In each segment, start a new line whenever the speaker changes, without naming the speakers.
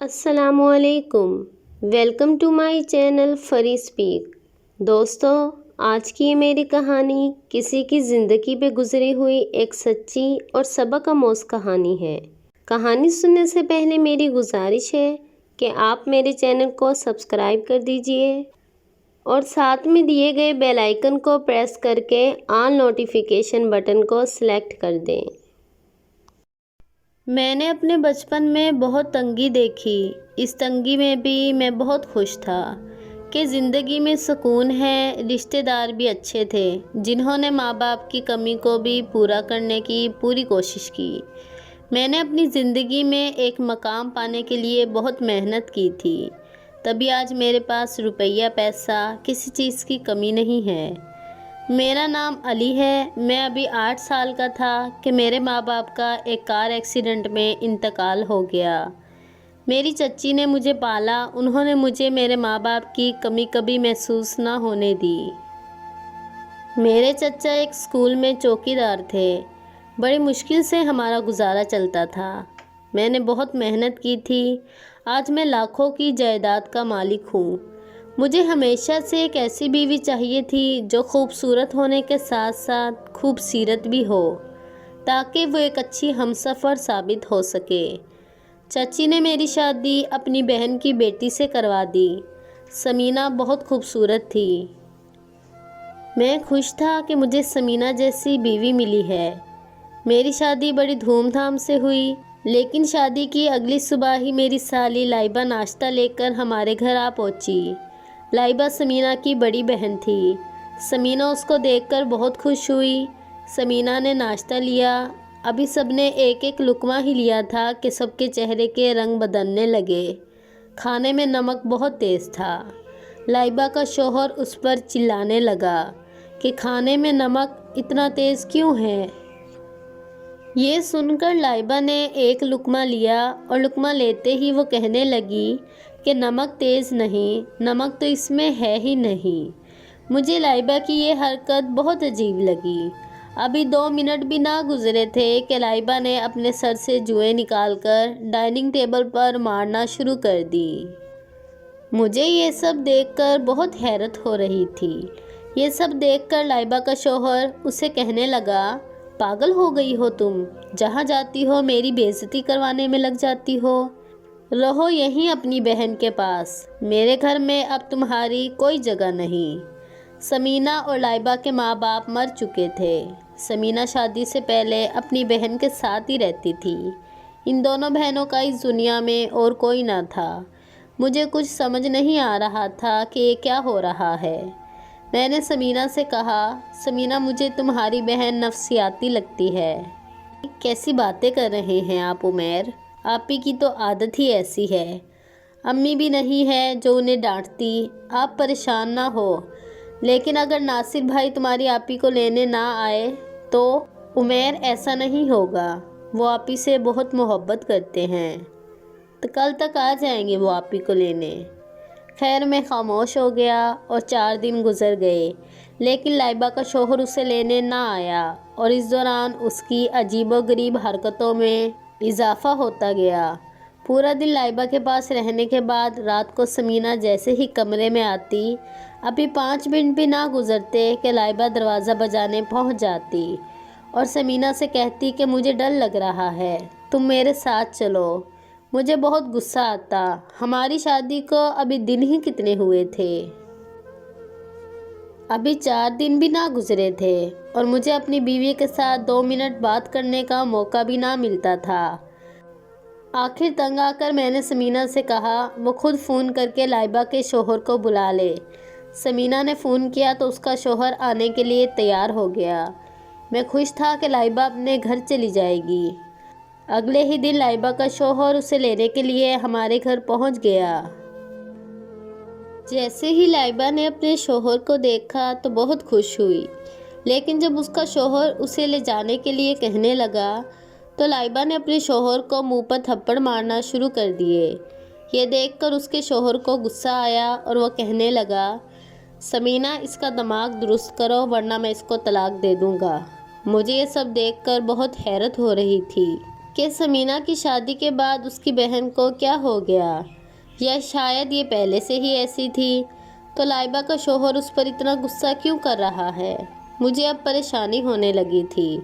السلام علیکم، welcome to my channel free speak. دوستو، آج کی یہ میری کہانی کسی کی زندگی پہ گزری ہوئی ایک سچی اور سبق آموز کہانی ہے۔ کہانی سننے سے پہلے میری گزارش ہے کہ آپ میرے چینل کو سبسکرائب کر دیجئے اور ساتھ میں دیے گئے بیل آئیکن کو پریس کر کے آل نوٹیفیکیشن بٹن کو سلیکٹ کر دیں۔ میں نے اپنے بچپن میں بہت تنگی دیکھی۔ اس تنگی میں بھی میں بہت خوش تھا کہ زندگی میں سکون ہے۔ رشتہ دار بھی اچھے تھے جنہوں نے ماں باپ کی کمی کو بھی پورا کرنے کی پوری کوشش کی۔ میں نے اپنی زندگی میں ایک مقام پانے کے لیے بہت محنت کی تھی، تبھی آج میرے پاس روپیہ پیسہ کسی چیز کی کمی نہیں ہے۔ میرا نام علی ہے۔ میں ابھی 8 سال کا تھا کہ میرے ماں باپ کا ایک کار ایکسیڈنٹ میں انتقال ہو گیا۔ میری چچی نے مجھے پالا، انہوں نے مجھے میرے ماں باپ کی کمی کبھی محسوس نہ ہونے دی۔ میرے چچا ایک اسکول میں چوکیدار تھے۔ بڑی مشکل سے ہمارا گزارا چلتا تھا۔ میں نے بہت محنت کی تھی، آج میں لاکھوں کی جائیداد کا مالک ہوں۔ مجھے ہمیشہ سے ایک ایسی بیوی چاہیے تھی جو خوبصورت ہونے کے ساتھ ساتھ خوبصیرت بھی ہو، تاکہ وہ ایک اچھی ہمسفر ثابت ہو سکے۔ چچی نے میری شادی اپنی بہن کی بیٹی سے کروا دی۔ سمینہ بہت خوبصورت تھی۔ میں خوش تھا کہ مجھے سمینہ جیسی بیوی ملی ہے۔ میری شادی بڑی دھوم دھام سے ہوئی، لیکن شادی کی اگلی صبح ہی میری سالی لائبہ ناشتہ لے کر ہمارے گھر آ پہنچی۔ لائبہ سمینہ کی بڑی بہن تھی۔ سمینہ اس کو دیکھ کر بہت خوش ہوئی۔ سمینہ نے ناشتہ لیا۔ ابھی سب نے ایک ایک لقمہ ہی لیا تھا کہ سب کے چہرے کے رنگ بدلنے لگے۔ کھانے میں نمک بہت تیز تھا۔ لائبہ کا شوہر اس پر چلانے لگا کہ کھانے میں نمک اتنا تیز کیوں ہے؟ یہ سن کر لائبہ نے ایک لقمہ لیا اور لقمہ لیتے ہی وہ کہنے لگی کہ نمک تیز نہیں، نمک تو اس میں ہے ہی نہیں۔ مجھے لائبہ کی یہ حرکت بہت عجیب لگی۔ ابھی 2 منٹ بھی نہ گزرے تھے کہ لائبہ نے اپنے سر سے جوئیں نکال کر ڈائننگ ٹیبل پر مارنا شروع کر دی۔ مجھے یہ سب دیکھ کر بہت حیرت ہو رہی تھی۔ یہ سب دیکھ کر لائبہ کا شوہر اسے کہنے لگا، پاگل ہو گئی ہو تم؟ جہاں جاتی ہو میری بے عزتی کروانے میں لگ جاتی ہو۔ رہو یہیں اپنی بہن کے پاس، میرے گھر میں اب تمہاری کوئی جگہ نہیں۔ سمینہ اور لائبہ کے ماں باپ مر چکے تھے۔ سمینہ شادی سے پہلے اپنی بہن کے ساتھ ہی رہتی تھی۔ ان دونوں بہنوں کا اس دنیا میں اور کوئی نہ تھا۔ مجھے کچھ سمجھ نہیں آ رہا تھا کہ یہ کیا ہو رہا ہے۔ میں نے سمینہ سے کہا، سمینہ مجھے تمہاری بہن نفسیاتی لگتی ہے۔ کیسی باتیں کر رہے ہیں آپ عمیر؟ آپی کی تو عادت ہی ایسی ہے۔ امی بھی نہیں ہے جو انہیں ڈانٹتی۔ آپ پریشان نہ ہو، لیکن اگر ناصر بھائی تمہاری آپی کو لینے نہ آئے تو؟ عمیر ایسا نہیں ہوگا، وہ آپی سے بہت محبت کرتے ہیں۔ تو کل تک آ جائیں گے وہ آپی کو لینے۔ خیر میں خاموش ہو گیا اور 4 دن گزر گئے، لیکن لائبہ کا شوہر اسے لینے نہ آیا اور اس دوران اس کی عجیب و غریب حرکتوں میں اضافہ ہوتا گیا۔ پورا دن لائبہ کے پاس رہنے کے بعد رات کو سمینہ جیسے ہی کمرے میں آتی، ابھی 5 منٹ بھی نہ گزرتے کہ لائبہ دروازہ بجانے پہنچ جاتی اور سمینہ سے کہتی کہ مجھے ڈر لگ رہا ہے، تم میرے ساتھ چلو۔ مجھے بہت غصہ آتا۔ ہماری شادی کو ابھی دن ہی کتنے ہوئے تھے؟ ابھی 4 دن بھی نہ گزرے تھے اور مجھے اپنی بیوی کے ساتھ 2 منٹ بات کرنے کا موقع بھی نہ ملتا تھا۔ آخر تنگ آ کر میں نے سمینہ سے کہا وہ خود فون کر کے لائبہ کے شوہر کو بلا لے۔ سمینہ نے فون کیا تو اس کا شوہر آنے کے لیے تیار ہو گیا۔ میں خوش تھا کہ لائبہ اپنے گھر چلی جائے گی۔ اگلے ہی دن لائبہ کا شوہر اسے لینے کے لیے ہمارے گھر پہنچ گیا۔ جیسے ہی لائبہ نے اپنے شوہر کو دیکھا تو بہت خوش ہوئی، لیکن جب اس کا شوہر اسے لے جانے کے لیے کہنے لگا تو لائبہ نے اپنے شوہر کو منہ پر تھپڑ مارنا شروع کر دیے۔ یہ دیکھ کر اس کے شوہر کو غصہ آیا اور وہ کہنے لگا، سمینہ اس کا دماغ درست کرو ورنہ میں اس کو طلاق دے دوں گا۔ مجھے یہ سب دیکھ کر بہت حیرت ہو رہی تھی۔ کہ سمینہ کی شادی کے بعد اس کی بہن کو کیا ہو گیا، یا شاید یہ پہلے سے ہی ایسی تھی، تو لائبہ کا شوہر اس پر اتنا غصہ کیوں کر رہا ہے۔ مجھے اب پریشانی ہونے لگی تھی،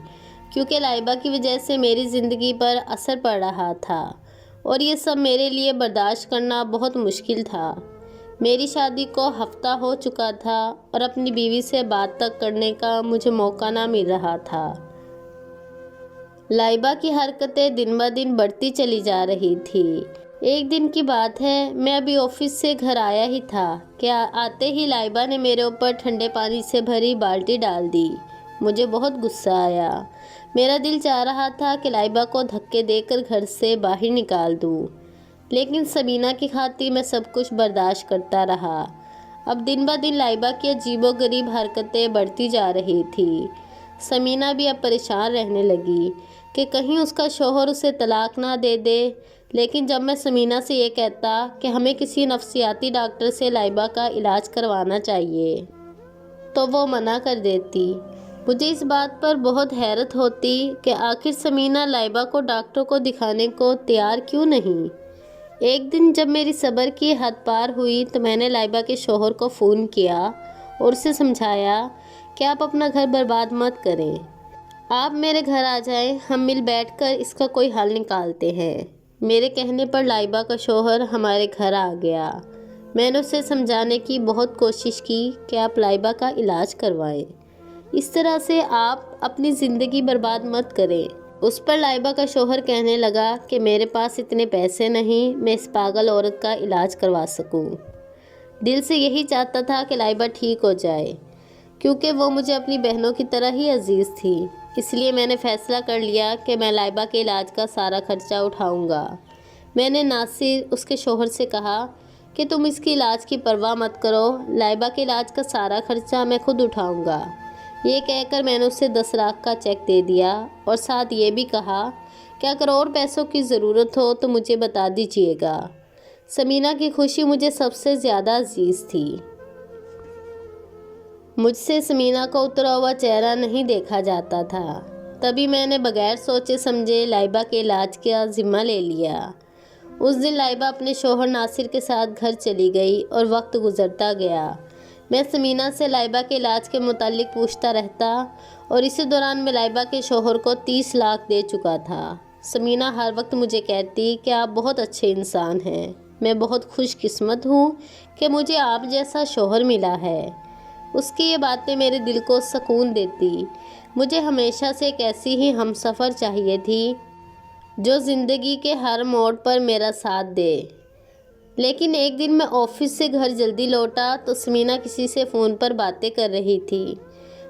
کیونکہ لائبہ کی وجہ سے میری زندگی پر اثر پڑ رہا تھا، اور یہ سب میرے لیے برداشت کرنا بہت مشکل تھا۔ میری شادی کو ہفتہ ہو چکا تھا اور اپنی بیوی سے بات تک کرنے کا مجھے موقع نہ مل رہا تھا۔ لائبہ کی حرکتیں دن بہ دن بڑھتی چلی جا رہی تھی۔ ایک دن کی بات ہے، میں ابھی آفس سے گھر آیا ہی تھا کہ آتے ہی لائبہ نے میرے اوپر ٹھنڈے پانی سے بھری بالٹی ڈال دی۔ مجھے بہت غصہ آیا۔ میرا دل چاہ رہا تھا کہ لائبہ کو دھکے دے کر گھر سے باہر نکال دوں، لیکن سمینہ کی خاطر میں سب کچھ برداشت کرتا رہا۔ اب دن بہ دن لائبہ کی عجیب و غریب حرکتیں بڑھتی جا رہی تھی۔ سمینہ بھی اب پریشان رہنے لگی کہ کہیں اس کا شوہر اسے طلاق نہ دے دے، لیکن جب میں سمینہ سے یہ کہتا کہ ہمیں کسی نفسیاتی ڈاکٹر سے لائبہ کا علاج کروانا چاہیے، تو وہ منع کر دیتی۔ مجھے اس بات پر بہت حیرت ہوتی کہ آخر سمینہ لائبہ کو ڈاکٹر کو دکھانے کو تیار کیوں نہیں۔ ایک دن جب میری صبر کی حد پار ہوئی تو میں نے لائبہ کے شوہر کو فون کیا اور اسے سمجھایا کہ آپ اپنا گھر برباد مت کریں، آپ میرے گھر آ جائیں، ہم مل بیٹھ کر اس کا کوئی حل نکالتے ہیں۔ میرے کہنے پر لائبہ کا شوہر ہمارے گھر آ گیا۔ میں نے اسے سمجھانے کی بہت کوشش کی کہ آپ لائبہ کا علاج کروائیں، اس طرح سے آپ اپنی زندگی برباد مت کریں۔ اس پر لائبہ کا شوہر کہنے لگا کہ میرے پاس اتنے پیسے نہیں میں اس پاگل عورت کا علاج کروا سکوں۔ دل سے یہی چاہتا تھا کہ لائبہ ٹھیک ہو جائے، کیونکہ وہ مجھے اپنی بہنوں کی طرح ہی عزیز تھی۔ اس لیے میں نے فیصلہ کر لیا کہ میں لائبہ کے علاج کا سارا خرچہ اٹھاؤں گا۔ میں نے ناصر اس کے شوہر سے کہا کہ تم اس کی علاج کی پرواہ مت کرو، لائبہ کے علاج کا سارا خرچہ میں خود اٹھاؤں گا۔ یہ کہہ کر میں نے اسے 10 لاکھ کا چیک دے دیا اور ساتھ یہ بھی کہا کہ اگر اور پیسوں کی ضرورت ہو تو مجھے بتا دیجیے گا۔ سمینہ کی خوشی مجھے سب سے زیادہ عزیز تھی۔ مجھ سے سمینہ کا اترا ہوا چہرہ نہیں دیکھا جاتا تھا۔ تبھی میں نے بغیر سوچے سمجھے لائبہ کے علاج کا ذمہ لے لیا۔ اس دن لائبہ اپنے شوہر ناصر کے ساتھ گھر چلی گئی اور وقت گزرتا گیا۔ میں سمینہ سے لائبہ کے علاج کے متعلق پوچھتا رہتا اور اسی دوران میں لائبہ کے شوہر کو 30 لاکھ دے چکا تھا۔ سمینہ ہر وقت مجھے کہتی کہ آپ بہت اچھے انسان ہیں، میں بہت خوش قسمت ہوں کہ مجھے آپ جیسا شوہر ملا ہے۔ اس کی یہ باتیں میرے دل کو سکون دیتی۔ مجھے ہمیشہ سے ایک ایسی ہی ہمسفر چاہیے تھی جو زندگی کے ہر موڑ پر میرا ساتھ دے۔ لیکن ایک دن میں آفس سے گھر جلدی لوٹا تو سمینہ کسی سے فون پر باتیں کر رہی تھی۔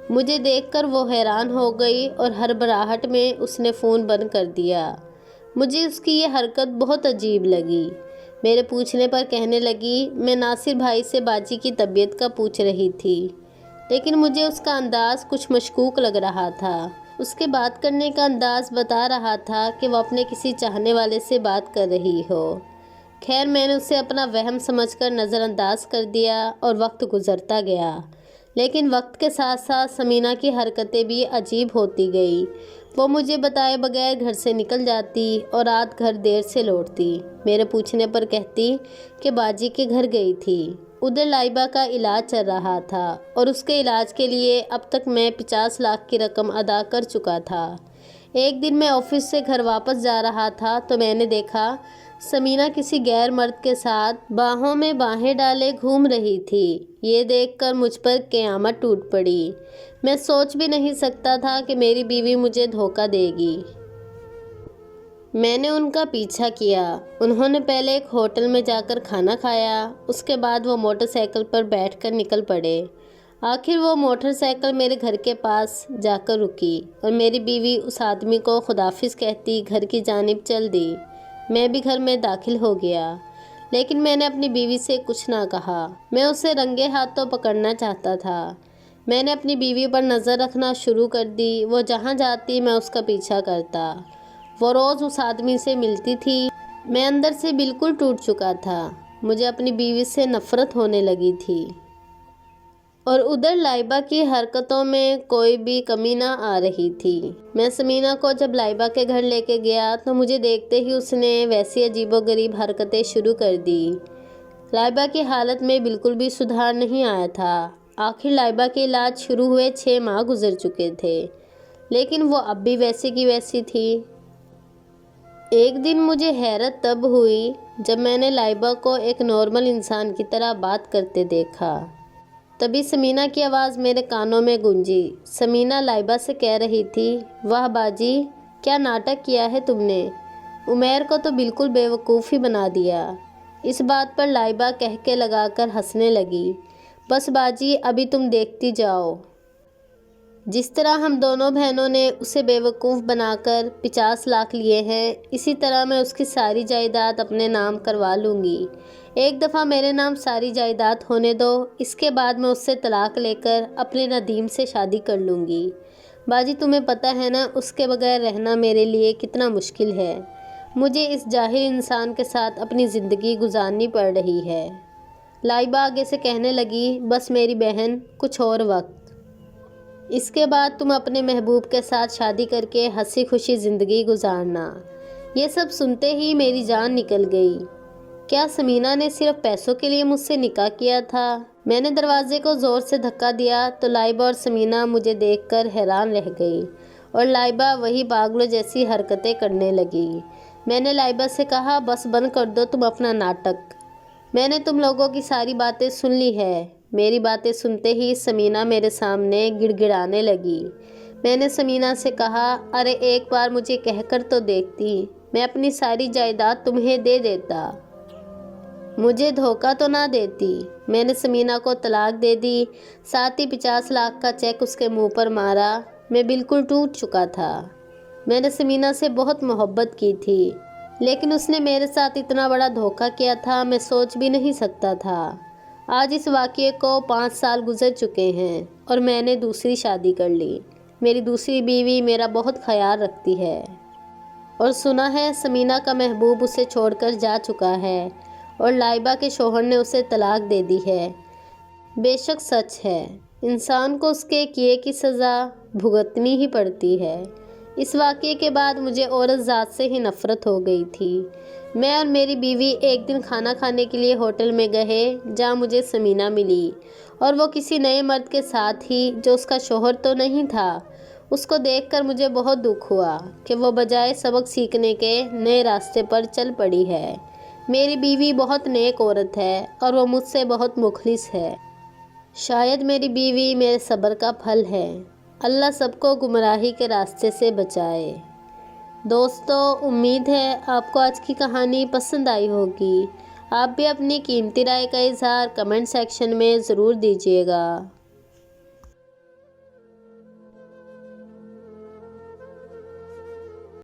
مجھے دیکھ کر وہ حیران ہو گئی اور ہڑبڑاہٹ میں اس نے فون بند کر دیا۔ مجھے اس کی یہ حرکت بہت عجیب لگی۔ میرے پوچھنے پر کہنے لگی میں ناصر بھائی سے باجی کی طبیعت کا پوچھ رہی تھی، لیکن مجھے اس کا انداز کچھ مشکوک لگ رہا تھا۔ اس کے بات کرنے کا انداز بتا رہا تھا کہ وہ اپنے کسی چاہنے والے سے بات کر رہی ہو۔ خیر میں نے اسے اپنا وہم سمجھ کر نظر انداز کر دیا اور وقت گزرتا گیا۔ لیکن وقت کے ساتھ ساتھ سمینہ کی حرکتیں بھی عجیب ہوتی گئی۔ وہ مجھے بتائے بغیر گھر سے نکل جاتی اور رات گھر دیر سے لوٹتی۔ میرے پوچھنے پر کہتی کہ باجی کے گھر گئی تھی، ادھر لائبہ کا علاج چل رہا تھا اور اس کے علاج کے لیے اب تک میں 50 لاکھ کی رقم ادا کر چکا تھا۔ ایک دن میں آفس سے گھر واپس جا رہا تھا تو میں نے دیکھا سمینہ کسی غیر مرد کے ساتھ باہوں میں باہیں ڈالے گھوم رہی تھی۔ یہ دیکھ کر مجھ پر قیامت ٹوٹ پڑی۔ میں سوچ بھی نہیں سکتا تھا کہ میری بیوی مجھے دھوکہ دے گی۔ میں نے ان کا پیچھا کیا۔ انہوں نے پہلے ایک ہوٹل میں جا کر کھانا کھایا، اس کے بعد وہ موٹر سائیکل پر بیٹھ کر نکل پڑے۔ آخر وہ موٹر سائیکل میرے گھر کے پاس جا کر رکی اور میری بیوی اس آدمی کو خداحافظ کہتی گھر کی جانب چل دی۔ میں بھی گھر میں داخل ہو گیا، لیکن میں نے اپنی بیوی سے کچھ نہ کہا۔ میں اسے رنگے ہاتھوں پکڑنا چاہتا تھا۔ میں نے اپنی بیوی پر نظر رکھنا شروع کر دی۔ وہ جہاں جاتی میں اس کا پیچھا کرتا۔ وہ روز اس آدمی سے ملتی تھی۔ میں اندر سے بالکل ٹوٹ چکا تھا۔ مجھے اپنی بیوی سے نفرت ہونے لگی تھی۔ اور ادھر لائبہ کی حرکتوں میں کوئی بھی کمی نہ آ رہی تھی۔ میں سمینہ کو جب لائبہ کے گھر لے کے گیا تو مجھے دیکھتے ہی اس نے ویسی عجیب و غریب حرکتیں شروع کر دی۔ لائبہ کی حالت میں بالکل بھی سدھار نہیں آیا تھا۔ آخر لائبہ کے علاج شروع ہوئے 6 ماہ گزر چکے تھے، لیکن وہ اب بھی ویسی کی ویسی تھی۔ ایک دن مجھے حیرت تب ہوئی جب میں نے لائبہ کو ایک نارمل انسان کی طرح بات کرتے دیکھا۔ تبھی سمینہ کی آواز میرے کانوں میں گونجی۔ سمینہ لائبہ سے کہہ رہی تھی، واہ باجی، کیا ناٹک کیا ہے تم نے، عمیر کو تو بالکل بے وقوف ہی بنا دیا۔ اس بات پر لائبہ کہکے لگا کر ہنسنے لگی۔ بس باجی، ابھی تم دیکھتی جاؤ، جس طرح ہم دونوں بہنوں نے اسے بے وقوف بنا کر 50 لاکھ لیے ہیں، اسی طرح میں اس کی ساری جائیداد اپنے نام کروا لوں گی۔ ایک دفعہ میرے نام ساری جائیداد ہونے دو، اس کے بعد میں اس سے طلاق لے کر اپنے ندیم سے شادی کر لوں گی۔ باجی تمہیں پتہ ہے نا اس کے بغیر رہنا میرے لیے کتنا مشکل ہے۔ مجھے اس جاہل انسان کے ساتھ اپنی زندگی گزارنی پڑ رہی ہے۔ لائبہ آگے سے کہنے لگی، بس میری بہن، کچھ اور وقت۔ اس کے بعد تم اپنے محبوب کے ساتھ شادی کر کے ہنسی خوشی زندگی گزارنا۔ یہ سب سنتے ہی میری جان نکل گئی۔ کیا سمینہ نے صرف پیسوں کے لیے مجھ سے نکاح کیا تھا؟ میں نے دروازے کو زور سے دھکا دیا تو لائبہ اور سمینہ مجھے دیکھ کر حیران رہ گئی اور لائبہ وہی پاگلوں جیسی حرکتیں کرنے لگی۔ میں نے لائبہ سے کہا، بس بند کر دو تم اپنا ناٹک، میں نے تم لوگوں کی ساری باتیں سن لی ہے۔ میری باتیں سنتے ہی سمینہ میرے سامنے گڑ گڑانے لگی۔ میں نے سمینہ سے کہا، ارے ایک بار مجھے کہہ کر تو دیکھتی، میں اپنی ساری جائیداد تمہیں دے دیتا، مجھے دھوکہ تو نہ دیتی۔ میں نے سمینہ کو طلاق دے دی، ساتھ ہی 50 لاکھ کا چیک اس کے منہ پر مارا۔ میں بالکل ٹوٹ چکا تھا۔ میں نے سمینہ سے بہت محبت کی تھی، لیکن اس نے میرے ساتھ اتنا بڑا دھوکہ کیا تھا، میں سوچ بھی نہیں سکتا تھا۔ آج اس واقعے کو 5 سال گزر چکے ہیں اور میں نے دوسری شادی کر لی۔ میری دوسری بیوی میرا بہت خیال رکھتی ہے اور سنا ہے سمینہ کا محبوب اسے چھوڑ کر جا چکا ہے اور لائبہ کے شوہر نے اسے طلاق دے دی ہے۔ بے شک سچ ہے، انسان کو اس کے کیے کی سزا بھگتنی ہی پڑتی ہے۔ اس واقعے کے بعد مجھے عورت ذات سے ہی نفرت ہو گئی تھی۔ میں اور میری بیوی ایک دن کھانا کھانے کے لیے ہوٹل میں گئے جہاں مجھے سمینہ ملی، اور وہ کسی نئے مرد کے ساتھ ہی جو اس کا شوہر تو نہیں تھا۔ اس کو دیکھ کر مجھے بہت دکھ ہوا کہ وہ بجائے سبق سیکھنے کے نئے راستے پر چل پڑی ہے۔ میری بیوی بہت نیک عورت ہے اور وہ مجھ سے بہت مخلص ہے۔ شاید میری بیوی میرے صبر کا پھل ہے۔ اللہ سب کو گمراہی کے راستے سے بچائے۔ دوستو، امید ہے آپ کو آج کی کہانی پسند آئی ہوگی۔ آپ بھی اپنی قیمتی رائے کا اظہار کمنٹ سیکشن میں ضرور دیجیے گا۔